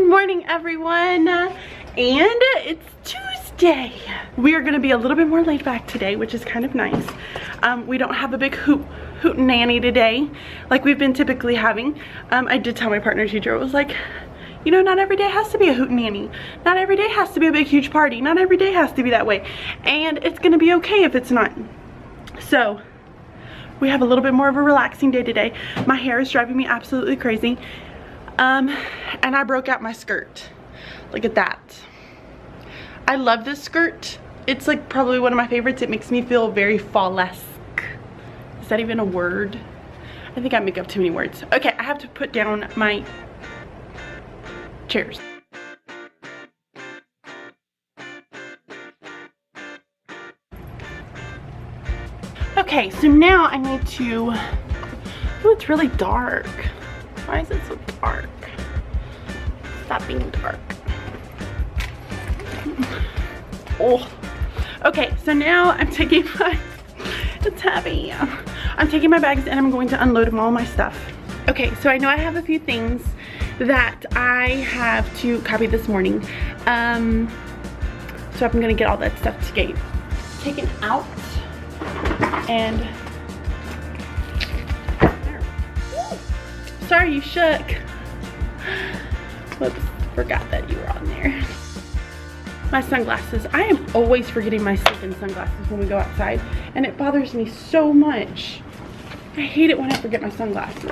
morning, everyone, and it's Tuesday. We are gonna be a little bit more laid back today, which is kind of nice. We don't have a big hoot nanny today like we've been typically having. I did tell my partner teacher, it was like, you know, not every day has to be a hoot nanny. Not every day has to be a big huge party. Not every day has to be that way, and it's gonna be okay if it's not. So we have a little bit more of a relaxing day today. My hair is driving me absolutely crazy. And I broke out my skirt. Look at that. I love this skirt. It's like probably one of my favorites. It makes me feel very fall-esque. Is that even a word? I think I make up too many words. Okay, I have to put down my chairs. Okay, so now I need to, oh, it's really dark. Why is it so dark? Stop being dark. Oh. Okay, so now I'm taking my, it's heavy. I'm taking my bags and I'm going to unload them all my stuff. Okay, so I know I have a few things that I have to copy this morning. So I'm gonna get all that stuff taken out. And sorry you shook. Whoops, forgot that you were on there. My sunglasses. I am always forgetting my stinking sunglasses when we go outside, and it bothers me so much. I hate it when I forget my sunglasses.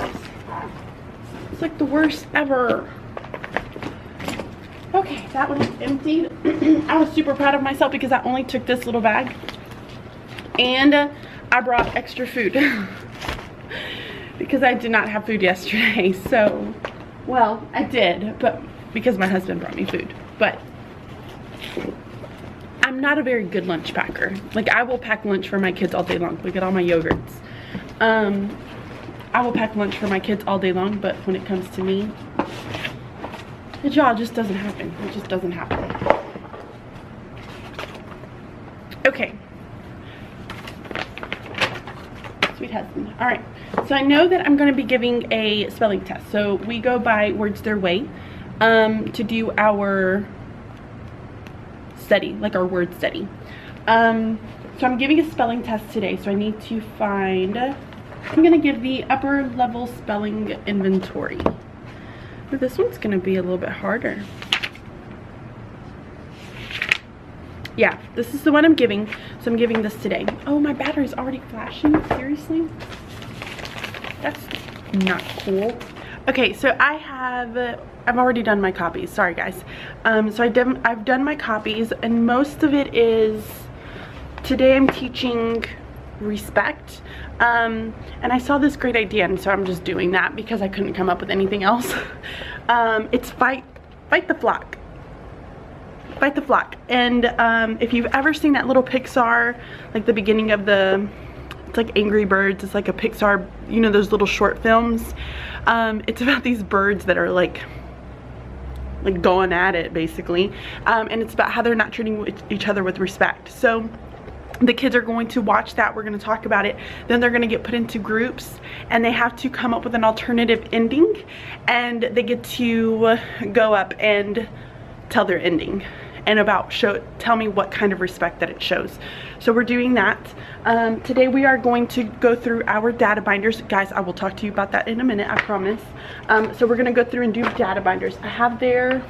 It's like the worst ever. Okay, that one is emptied. I was super proud of myself because I only took this little bag, and I brought extra food. Because I did not have food yesterday. So, well, I did, but because my husband brought me food. But I'm not a very good lunch packer. Like, I will pack lunch for my kids all day long. Look at all my yogurts. I will pack lunch for my kids all day long, but when it comes to me, it just doesn't happen. It just doesn't happen. Okay. Sweet husband. All right. So I know that I'm going to be giving a spelling test. So we go by Words Their Way to do our study, like our word study. So I'm giving a spelling test today. So I need to find, I'm going to give the upper level spelling inventory. But this one's going to be a little bit harder. Yeah, this is the one I'm giving. So I'm giving this today. Oh, my battery's already flashing. Seriously? That's not cool. Okay, so I've already done my copies. Sorry, guys. So I've done my copies, and most of it is, today I'm teaching respect. And I saw this great idea, and so I'm just doing that because I couldn't come up with anything else. It's fight the flock. Fight the flock. And if you've ever seen that little Pixar, like the beginning of it's like Angry Birds, it's like a Pixar, you know, those little short films. It's about these birds that are like going at it, basically. And it's about how they're not treating each other with respect. So the kids are going to watch that. We're going to talk about it. Then they're going to get put into groups, and they have to come up with an alternative ending, and they get to go up and tell their ending and tell me what kind of respect that it shows. So we're doing that. Today we are going to go through our data binders. Guys, I will talk to you about that in a minute, I promise. So we're gonna go through and do data binders. I have their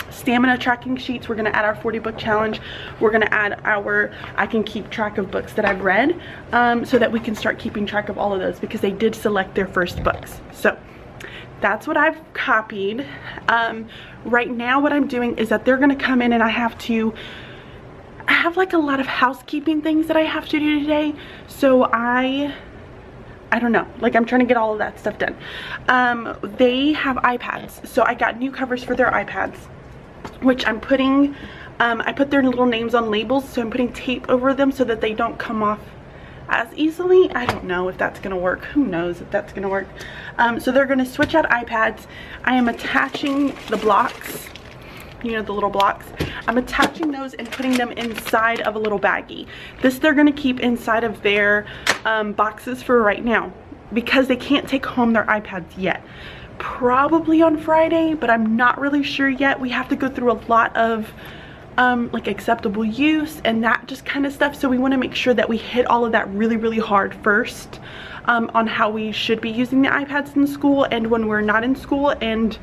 stamina tracking sheets. We're gonna add our 40 book challenge. We're gonna add I can keep track of books that I've read, so that we can start keeping track of all of those, because they did select their first books. So that's what I've copied. Right now what I'm doing is that they're gonna come in, and I have like a lot of housekeeping things that I have to do today. So I don't know, like I'm trying to get all of that stuff done. They have iPads, so I got new covers for their iPads, which I'm putting, I put their little names on labels, so I'm putting tape over them so that they don't come off as easily. I don't know if that's gonna work. Who knows if that's gonna work. So they're gonna switch out iPads. I am attaching the blocks, you know, the little blocks. I'm attaching those and putting them inside of a little baggie. This they're gonna keep inside of their boxes for right now. because they can't take home their iPads yet. Probably on Friday, but I'm not really sure yet. We have to go through a lot of like acceptable use and that just kind of stuff, so we want to make sure that we hit all of that really hard first, on how we should be using the iPads in school and when we're not in school, and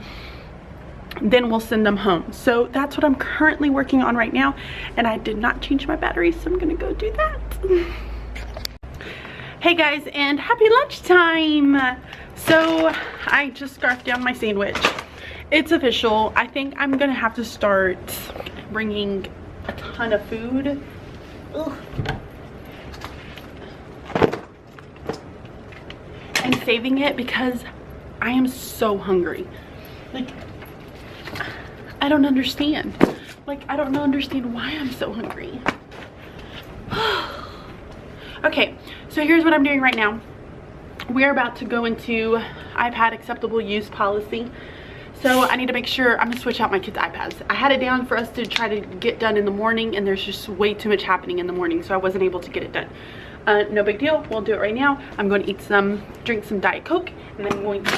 then we'll send them home. So that's what I'm currently working on right now, and I did not change my batteries, so I'm gonna go do that. Hey guys, and happy lunchtime. So I just scarfed down my sandwich. It's official. I think I'm gonna have to start bringing a ton of food. Ugh. And saving it because I am so hungry. Like, I don't understand. Like, I don't understand why I'm so hungry. Okay, so here's what I'm doing right now. We're about to go into iPad acceptable use policy. So I need to make sure, I'm gonna switch out my kids' iPads. I had it down for us to try to get done in the morning, and there's just way too much happening in the morning, so I wasn't able to get it done. No big deal, we'll do it right now. I'm going to drink some Diet Coke, and then I'm going to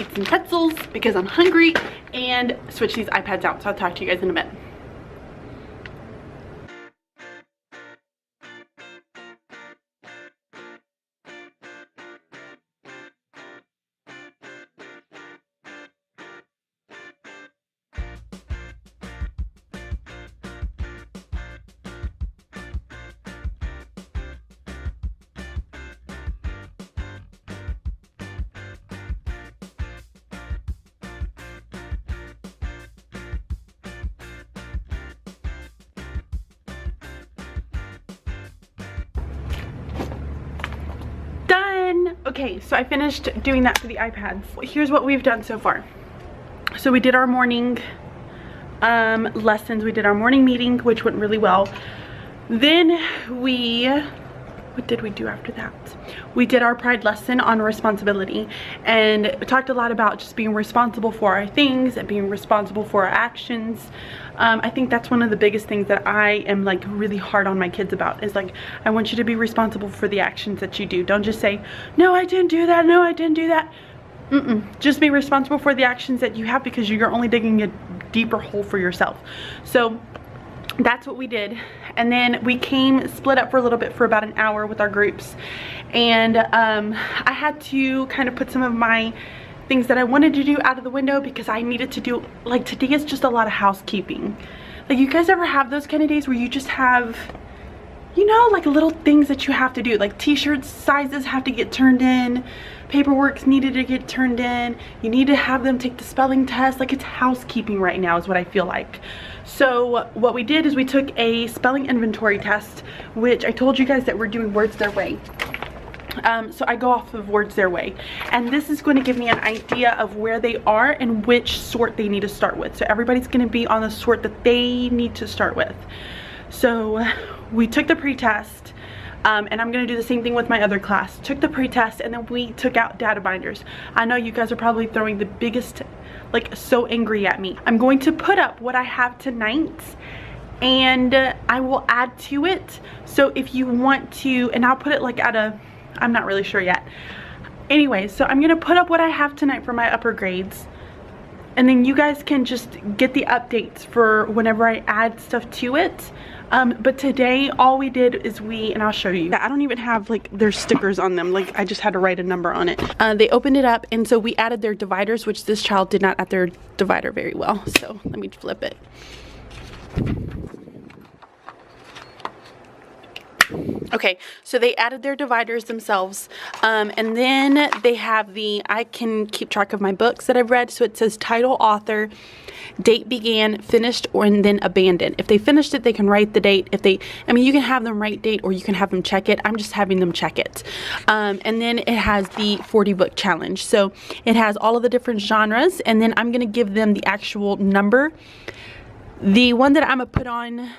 eat some pretzels because I'm hungry, and switch these iPads out. So I'll talk to you guys in a bit. Done. Okay, so I finished doing that for the iPads. Here's what we've done so far. So we did our morning lessons. We did our morning meeting, which went really well. Then what did we do after that? We did our Pride lesson on responsibility, and we talked a lot about just being responsible for our things and being responsible for our actions. I think that's one of the biggest things that I am like really hard on my kids about, is like, I want you to be responsible for the actions that you do. Don't just say, no, I didn't do that, no, I didn't do that. Just be responsible for the actions that you have, because you're only digging a deeper hole for yourself. So that's what we did. And then we split up for a little bit for about an hour with our groups, and I had to kind of put some of my things that I wanted to do out of the window, because I needed to do, like, today is just a lot of housekeeping. Like, you guys ever have those kind of days where you just have, you know, like little things that you have to do, like t-shirt sizes have to get turned in, paperwork's needed to get turned in, you need to have them take the spelling test. Like, it's housekeeping right now is what I feel like. So what we did is we took a spelling inventory test, which I told you guys that we're doing words their way. So I go off of words their way, and this is going to give me an idea of where they are and which sort they need to start with. So everybody's going to be on the sort that they need to start with. So we took the pre-test, and I'm going to do the same thing with my other class. Took the pre-test, and then we took out data binders. I know you guys are probably throwing the biggest, like, so angry at me. I'm going to put up what I have tonight, and I will add to it. So if you want to, and I'll put it like at a, I'm not really sure yet. Anyway, so I'm gonna put up what I have tonight for my upper grades, and then you guys can just get the updates for whenever I add stuff to it. But today all we did is and I'll show you. I don't even have like their stickers on them. Like, I just had to write a number on it. They opened it up, and so we added their dividers, which this child did not add their divider very well. So let me flip it. Okay, so they added their dividers themselves, and then they have I can keep track of my books that I've read. So it says title, author, date began, finished, and then abandoned. If they finished it, they can write the date. I mean, you can have them write date, or you can have them check it. I'm just having them check it. And then it has the 40 book challenge. So it has all of the different genres, and then I'm going to give them the actual number. The one that I'm going to put on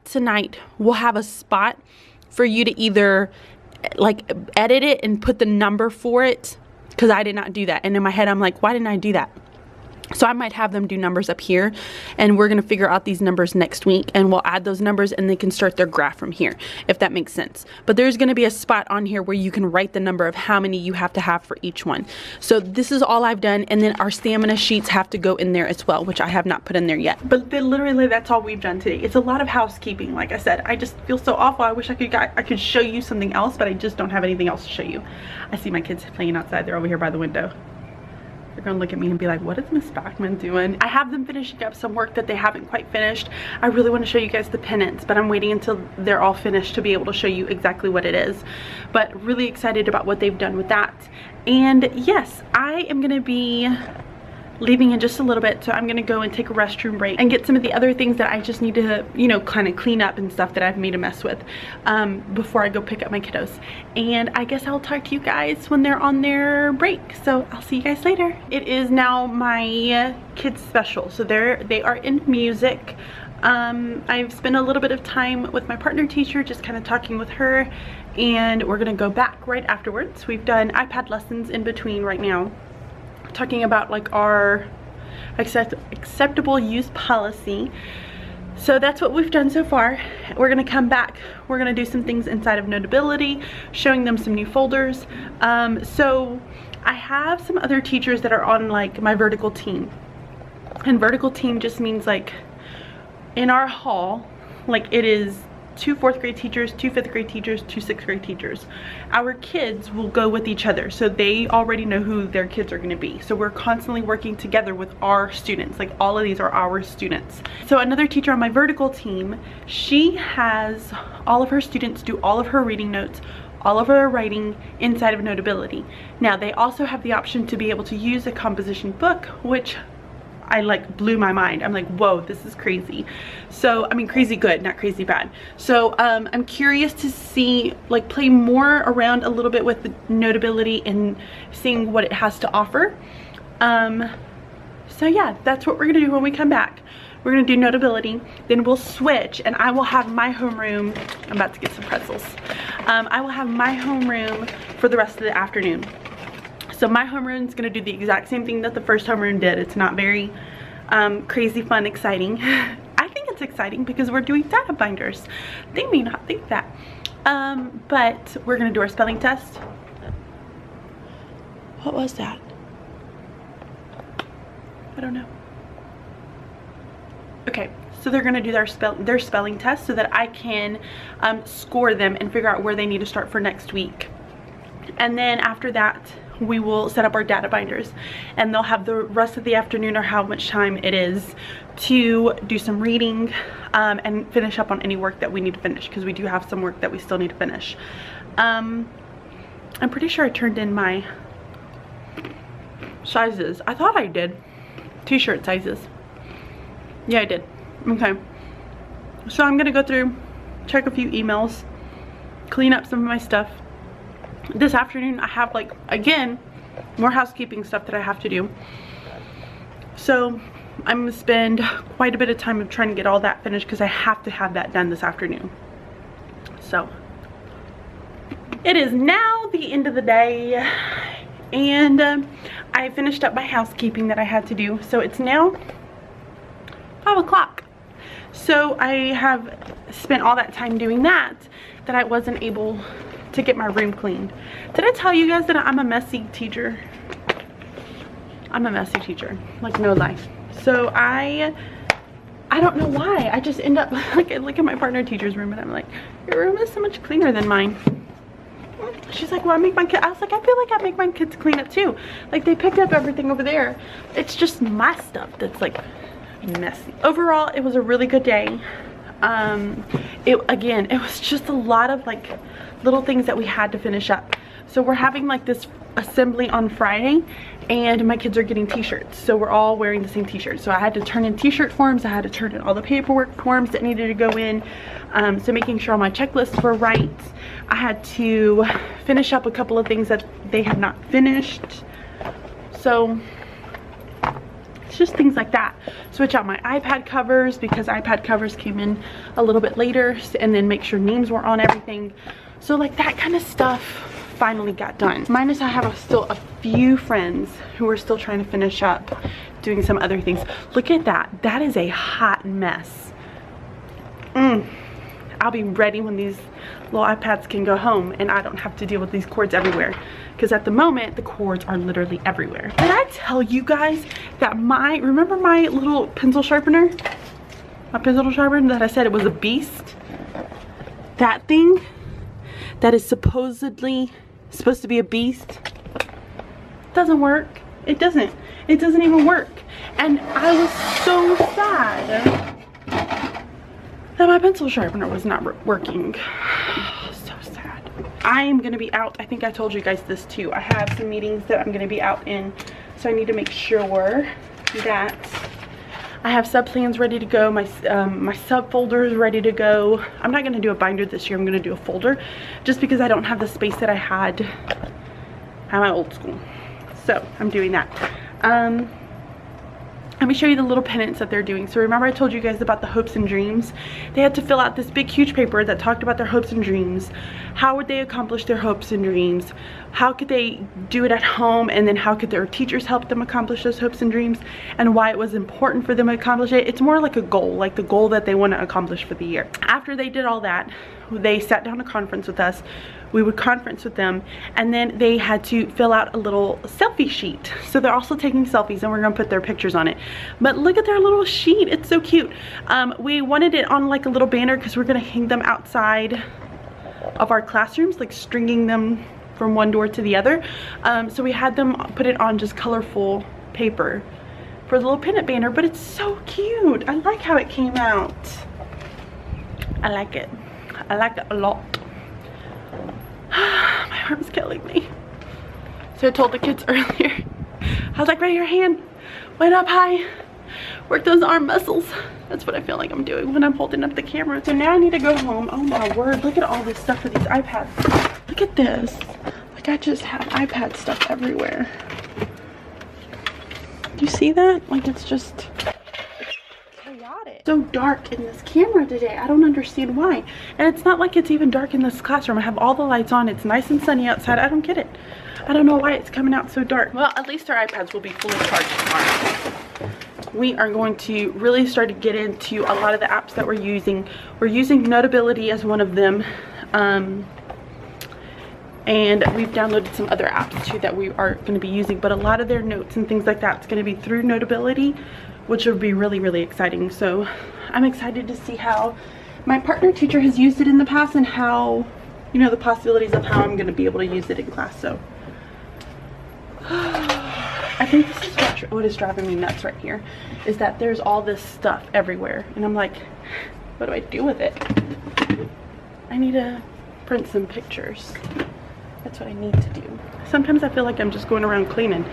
tonight will have a spot for you to either like edit it and put the number for it, because I did not do that, and in my head I'm like, why didn't I do that? So I might have them do numbers up here, and we're going to figure out these numbers next week, and we'll add those numbers and they can start their graph from here, if that makes sense. But there's going to be a spot on here where you can write the number of how many you have to have for each one. So this is all I've done, and then our stamina sheets have to go in there as well, which I have not put in there yet. But literally that's all we've done today. It's a lot of housekeeping. Like I said, I just feel so awful. I wish I could show you something else, but I just don't have anything else to show you. I see my kids playing outside. They're over here by the window. They're gonna look at me and be like, what is Miss Bachman doing? I have them finishing up some work that they haven't quite finished. I really want to show you guys the pennants, but I'm waiting until they're all finished to be able to show you exactly what it is. But really excited about what they've done with that. And yes, I am gonna be leaving in just a little bit, so I'm gonna go and take a restroom break and get some of the other things that I just need to, you know, kind of clean up and stuff that I've made a mess with before I go pick up my kiddos. And I guess I'll talk to you guys when they're on their break, so I'll see you guys later. It is now my kids special, so they are in music. I've spent a little bit of time with my partner teacher, just kind of talking with her, and we're gonna go back right afterwards. We've done iPad lessons in between right now, talking about like our acceptable use policy. So that's what we've done so far. We're gonna come back, we're gonna do some things inside of Notability, showing them some new folders. So I have some other teachers that are on like my vertical team, and vertical team just means like in our hall, like it is 2 4th grade teachers, 2 5th grade teachers, 2 6th grade teachers. Our kids will go with each other, so they already know who their kids are going to be. So we're constantly working together with our students. Like all of these are our students. So another teacher on my vertical team, she has all of her students do all of her reading notes, all of her writing inside of Notability. Now they also have the option to be able to use a composition book, which I like blew my mind. I'm like, whoa, this is crazy. So I mean, crazy good, not crazy bad. So I'm curious to see, like, play more around a little bit with the Notability and seeing what it has to offer. So yeah, that's what we're gonna do when we come back. We're gonna do Notability, then we'll switch, and I will have my homeroom. I'm about to get some pretzels. I will have my homeroom for the rest of the afternoon. So my homeroom is going to do the exact same thing that the first homeroom did. It's not very crazy, fun, exciting. I think it's exciting because we're doing data binders. They may not think that. But we're going to do our spelling test. What was that? I don't know. Okay, so they're going to do their spelling test so that I can score them and figure out where they need to start for next week. And then after that, we will set up our data binders, and they'll have the rest of the afternoon, or how much time it is, to do some reading and finish up on any work that we need to finish, because we do have some work that we still need to finish. I'm pretty sure I turned in my sizes. I thought I did. T-shirt sizes. Yeah, I did. Okay. So I'm gonna go through, check a few emails, clean up some of my stuff. This afternoon I have, like, again, more housekeeping stuff that I have to do. So I'm gonna spend quite a bit of time of trying to get all that finished, because I have to have that done this afternoon. So it is now the end of the day, and I finished up my housekeeping that I had to do. So it's now 5 o'clock. So I have spent all that time doing that I wasn't able to get my room cleaned. Did I tell you guys that I'm a messy teacher? I'm a messy teacher, like, no lie. So I don't know why. I just end up, like, I look at my partner teacher's room and I'm like, your room is so much cleaner than mine. She's like, well, I make my kids. I was like, I feel like I make my kids clean up too. Like, they picked up everything over there. It's just my stuff that's, like, messy. Overall, it was a really good day. Again, it was just a lot of, like, little things that we had to finish up. So we're having, like, this assembly on Friday, and my kids are getting t-shirts, so we're all wearing the same t-shirts. So I had to turn in t-shirt forms, I had to turn in all the paperwork forms that needed to go in, so making sure all my checklists were right. I had to finish up a couple of things that they had not finished. So it's just things like that. Switch out my iPad covers, because iPad covers came in a little bit later, and then make sure names were on everything. So, like, that kind of stuff finally got done. Minus I have still a few friends who are still trying to finish up doing some other things. Look at that. That is a hot mess. I'll be ready when these little iPads can go home and I don't have to deal with these cords everywhere. Because at the moment, the cords are literally everywhere. Did I tell you guys that remember my little pencil sharpener? My pencil sharpener that I said it was a beast? That thing that is supposedly supposed to be a beast doesn't work. It doesn't even work. And I was so sad that my pencil sharpener was not working. So sad. I am gonna be out. I think I told you guys this too. I have some meetings that I'm gonna be out in, so I need to make sure that I have sub plans ready to go. My sub folder is ready to go. I'm not gonna do a binder this year. I'm gonna do a folder, just because I don't have the space that I had at my old school. So I'm doing that. Let me show you the little pennants that they're doing. So remember I told you guys about the hopes and dreams? They had to fill out this big huge paper that talked about their hopes and dreams. How would they accomplish their hopes and dreams? How could they do it at home? And then how could their teachers help them accomplish those hopes and dreams? And why it was important for them to accomplish it. It's more like a goal, like the goal that they want to accomplish for the year. After they did all that, they sat down to conference with us. We would conference with them, and then they had to fill out a little selfie sheet. So they're also taking selfies, and we're gonna put their pictures on it. But look at their little sheet. It's so cute. We wanted it on like a little banner because we're gonna hang them outside of our classrooms, like stringing them from one door to the other. So we had them put it on just colorful paper for the little pennant banner, but it's so cute. I like how it came out. I like it. I like it a lot. My arm's killing me. So I told the kids earlier, I was like, raise your hand, went up high, work those arm muscles. That's what I feel like I'm doing when I'm holding up the camera. So now I need to go home. Oh my word, look at all this stuff with these iPads. Look at this. Like I just have iPad stuff everywhere. Do you see that? Like it's just chaotic. So dark in this camera today. I don't understand why. And it's not like it's even dark in this classroom. I have all the lights on. It's nice and sunny outside. I don't get it. I don't know why it's coming out so dark. Well, at least our iPads will be fully charged tomorrow. We are going to really start to get into a lot of the apps that we're using. We're using Notability as one of them. And we've downloaded some other apps too that we are going to be using. But a lot of their notes and things like that is going to be through Notability, which will be really, really exciting. So I'm excited to see how my partner teacher has used it in the past and how, you know, the possibilities of how I'm going to be able to use it in class. So I think this is what is driving me nuts right here, is that there's all this stuff everywhere. And I'm like, what do I do with it? I need to print some pictures. That's what I need to do. Sometimes I feel like I'm just going around cleaning.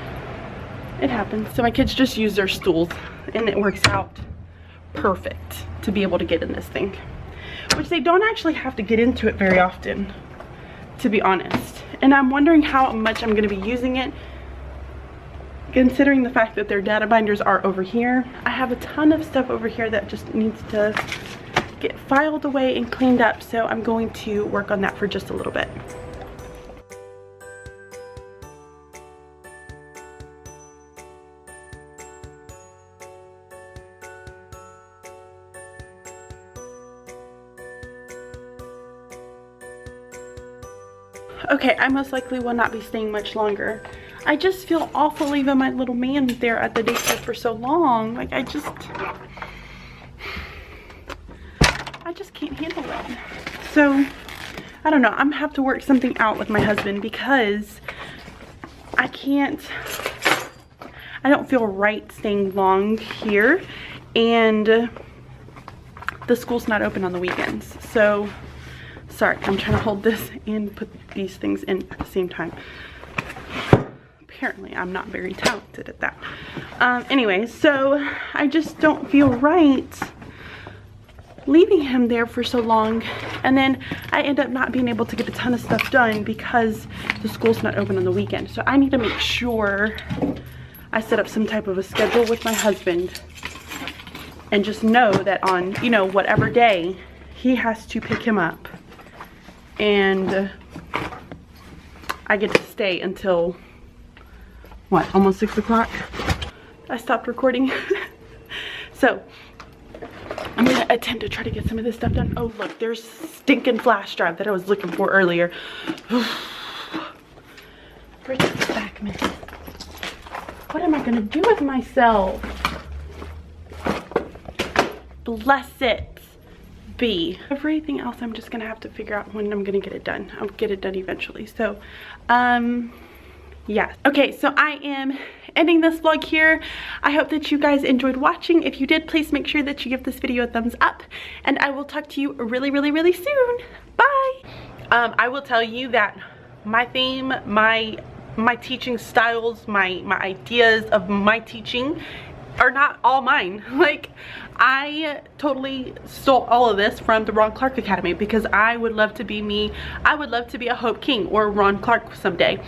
It happens. So my kids just use their stools and it works out perfect to be able to get in this thing, which they don't actually have to get into it very often, to be honest. And I'm wondering how much I'm going to be using it, considering the fact that their data binders are over here. I have a ton of stuff over here that just needs to get filed away and cleaned up, so I'm going to work on that for just a little bit. Okay, I most likely will not be staying much longer. I just feel awful leaving my little man there at the daycare for so long. Like I just can't handle it. So I don't know, I'm gonna have to work something out with my husband, because I don't feel right staying long here, and the school's not open on the weekends. So sorry, I'm trying to hold this and put these things in at the same time. Apparently I'm not very talented at that. Anyway, so I just don't feel right leaving him there for so long, and then I end up not being able to get a ton of stuff done because the school's not open on the weekend. So I need to make sure I set up some type of a schedule with my husband and just know that on, you know, whatever day he has to pick him up, and I get to stay until what, almost 6 o'clock? I stopped recording. So I'm gonna attempt to try to get some of this stuff done. Oh look, there's stinking flash drive that I was looking for earlier. Where's the back, man? What am I gonna do with myself? Bless it be. Everything else I'm just gonna have to figure out when I'm gonna get it done. I'll get it done eventually. So yeah. Okay, so I am ending this vlog here. I hope that you guys enjoyed watching. If you did, please make sure that you give this video a thumbs up, and I will talk to you really, really, really soon. Bye. I will tell you that my theme, my teaching styles, my ideas of my teaching are not all mine. Like, I totally stole all of this from the Ron Clark Academy because I would love to be me. I would love to be a Hope King or Ron Clark someday.